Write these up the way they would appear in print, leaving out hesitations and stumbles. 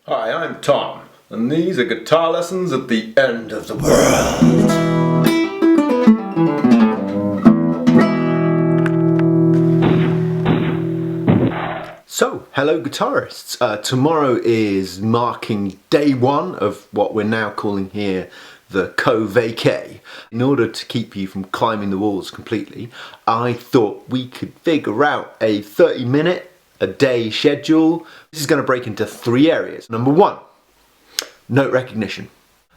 Hi, I'm Tom, and these are guitar lessons at the end of the world. So, hello guitarists. Tomorrow is marking day one of what we're now calling here the co-vacay. In order to keep you from climbing the walls completely, I thought we could figure out a 30-minute a day schedule. This is going to break into three areas. Number one, note recognition.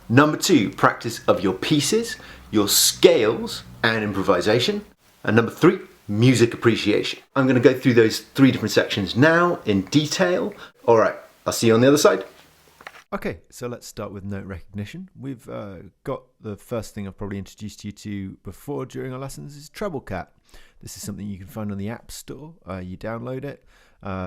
Number two, practice of your pieces, your scales and improvisation. And number three, music appreciation. I'm going to go through those three different sections now in detail. All right, I'll see you on the other side. Okay, so let's start with note recognition. We've got the first thing I've probably introduced you to before during our lessons is Treble Cat. This is something you can find on the App Store. You download it.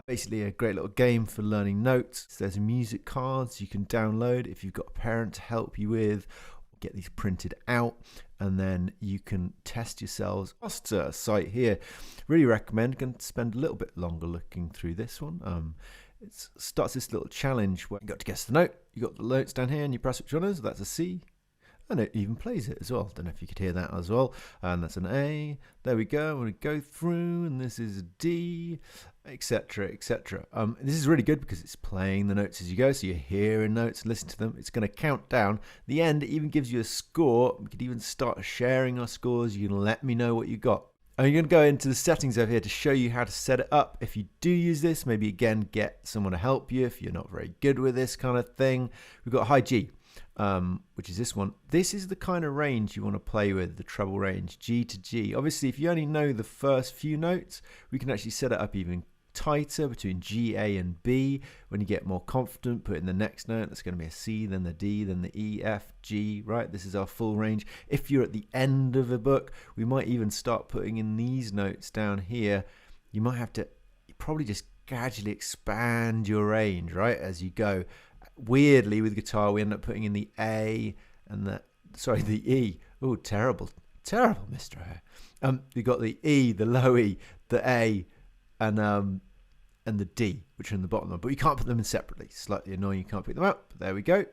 Basically a great little game for learning notes. There's music cards you can download if you've got a parent to help you with. Get these printed out and then you can test yourselves. Just a site here. Really recommend. Going to spend a little bit longer looking through this one. It starts this little challenge where you got to guess the note. You got the notes down here and you press which one is. That's a C. And it even plays it as well. Don't know if you could hear that as well. And that's an A. There we go. I'm going to go through, and this is a D, etc., etc. This is really good because it's playing the notes as you go, so you're hearing notes, listen to them. It's going to count down. The end, it even gives you a score. We could even start sharing our scores. You can let me know what you got. I'm going to go into the settings over here to show you how to set it up. If you do use this, maybe again get someone to help you if you're not very good with this kind of thing. We've got high G. Which is this one. This is the kind of range you want to play with, the treble range, G to G. Obviously, if you only know the first few notes, we can actually set it up even tighter between G, A, and B. When you get more confident, put in the next note. That's going to be a C, then the D, then the E, F, G, right? This is our full range. If you're at the end of a book, we might even start putting in these notes down here. You might have to probably just gradually expand your range, right, as you go. Weirdly, with guitar, we end up putting in the A and the E. Oh, terrible, Mr. A. You got the E, the low E, the A, and the D, which are in the bottom one. But you can't put them in separately. Slightly annoying. You can't pick them out. But there we go.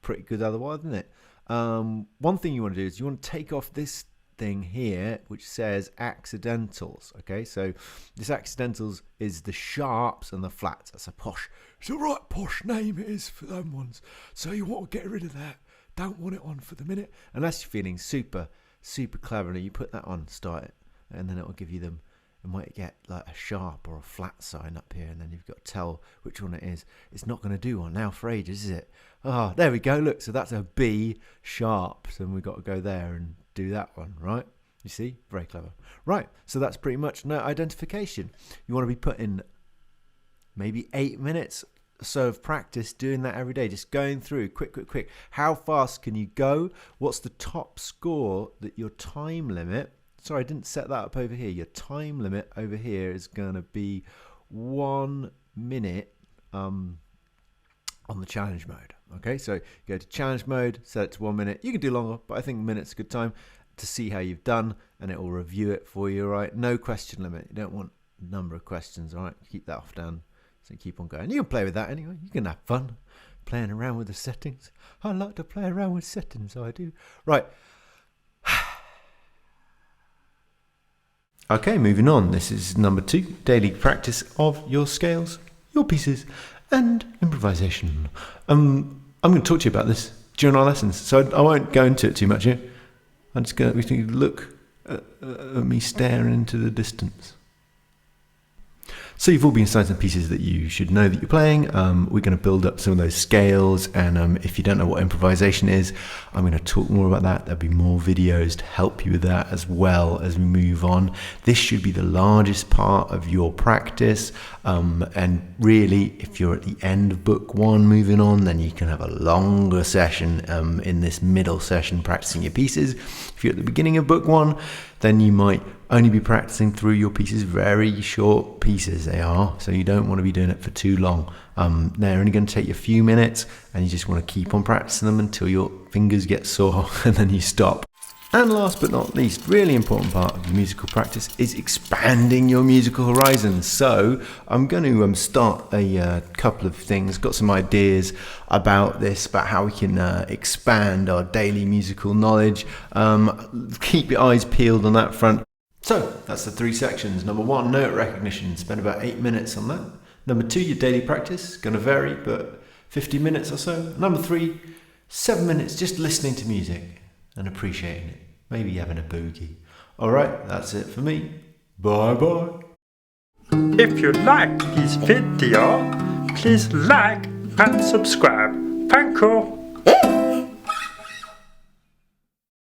Pretty good otherwise, isn't it? One thing you want to do is you want to take off this thing here which says accidentals. Okay, so this accidentals is the sharps and the flats. That's it's a right posh name it is for them ones, so you want to get rid of that. Don't want it on for the minute unless you're feeling super cleverly. You put that on, start it, and then it will give you them. It might get like a sharp or a flat sign up here, and then you've got to tell which one it is. It's not going to do one now for ages, is it? Ah, there we go. Look, so that's a B sharp, so we've got to go there and do that one, right? You see? Very clever. Right, so that's pretty much note identification. You want to be putting maybe 8 minutes or so of practice doing that every day, just going through quick. How fast can you go? What's the top score that your time limit? Sorry, I didn't set that up over here. Your time limit over here is going to be 1 minute on the challenge mode. Okay, so go to challenge mode, set it to 1 minute. You can do longer, but I think a minute's a good time to see how you've done, and it will review it for you, right? No question limit. You don't want a number of questions, all right? Keep that off down, so keep on going. You can play with that anyway. You can have fun playing around with the settings. I like to play around with settings, I do. Right. Okay, moving on. This is number 2, daily practice of your scales, your pieces, and improvisation. I'm going to talk to you about this during our lessons, so I won't go into it too much here. I'm just going to look at me staring into the distance. So you've all been assigned some pieces that you should know that you're playing. We're going to build up some of those scales, and if you don't know what improvisation is, I'm going to talk more about that. There'll be more videos to help you with that as well as we move on. This should be the largest part of your practice, and really if you're at the end of book 1 moving on, then you can have a longer session in this middle session practicing your pieces. If you're at the beginning of book 1, then you might only be practicing through your pieces. Very short pieces they are, so you don't want to be doing it for too long. They're only going to take you a few minutes, and you just want to keep on practicing them until your fingers get sore and then you stop. And last but not least, really important part of musical practice is expanding your musical horizons. So I'm going to start a couple of things, got some ideas about this, about how we can expand our daily musical knowledge. Keep your eyes peeled on that front. So that's the 3 sections. Number 1, note recognition, spend about 8 minutes on that. Number 2, your daily practice, going to vary, but 50 minutes or so. Number 3, 7 minutes just listening to music and appreciating it, maybe having a boogie. Alright, that's it for me. Bye bye. If you like this video, please like and subscribe. Thank you.